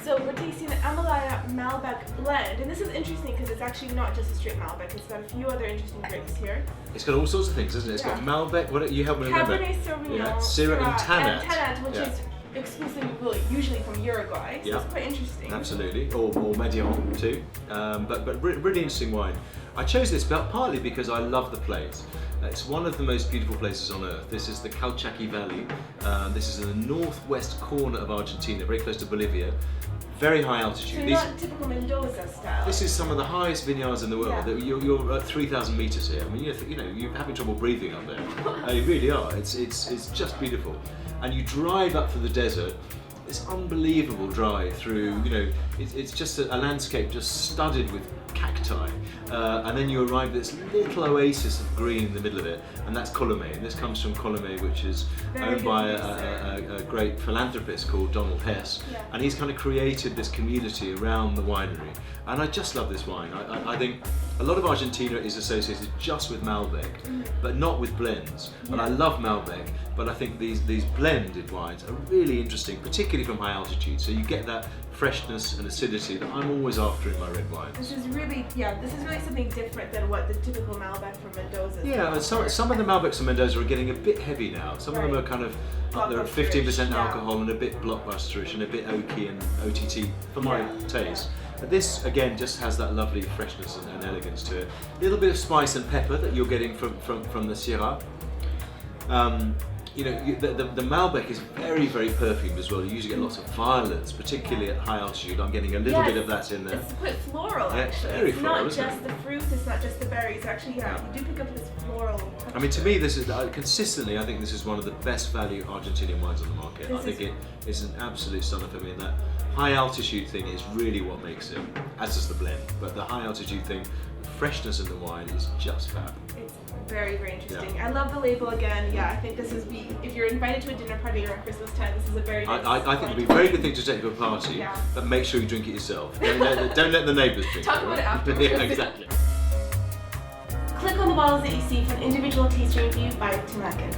So we're tasting the Amalaya Malbec blend, and this is interesting because it's actually not just a straight Malbec. It's got a few other interesting grapes here. It's got all sorts of things, isn't it? It's got Malbec. What you help me remember? Cabernet Sauvignon, Syrah and Tannat. And Tannat, which is exclusively usually from Uruguay. So it's quite interesting. Absolutely, or Medion too. But really interesting wine. I chose this partly because I love the place. It's one of the most beautiful places on earth. This is the Calchaqui Valley. This is in the northwest corner of Argentina, very close to Bolivia. Very high altitude. So not typical Mendoza style. This is some of the highest vineyards in the world. You're at 3,000 meters here. I mean, you're having trouble breathing up there. You really are. It's just beautiful. And you drive up through the desert. This unbelievable drive through. It's just a landscape just studded with cacti, and then you arrive at this little oasis of green in the middle of it, and that's Colome. And this comes from Colome, which is owned by a great philanthropist called Donald Hess, and he's kind of created this community around the winery. And I just love this wine. I think a lot of Argentina is associated just with Malbec, but not with blends. And I love Malbec, but I think these blended wines are really interesting, particularly from high altitude. So you get that freshness and acidity that I'm always after in my red wines. This is really something different than what the typical Malbec from Mendoza is. Yeah, and some of the Malbecs from Mendoza are getting a bit heavy now. Some of them are kind of up there at 15% alcohol and a bit blockbusterish and a bit oaky and OTT for my taste. But this again just has that lovely freshness and elegance to it. A little bit of spice and pepper that you're getting from the Syrah. The Malbec is very, very perfumed as well. You usually get lots of violets, particularly at high altitude. I'm getting a little bit of that in there. It's quite floral, actually. Very floral, it's not just the fruit, it's not just the berries. Actually, you do pick up this floral texture. I mean, to me, this is consistently. I think this is one of the best value Argentinian wines on the market. I think it is an absolute stunner for me. And that high altitude thing is really what makes it, as is the blend. But the high altitude thing, the freshness in the wine is just fab. It's very, very interesting. I love the label again. Yeah, I think this is if you're invited to a dinner party or a Christmas time, this is a very nice I think it'd be a very good thing to take to a party, but make sure you drink it yourself. Don't let the neighbours drink it. Talk about it afterwards. Yeah, exactly. Click on the bottles that you see for an individual tasting review by Atkin.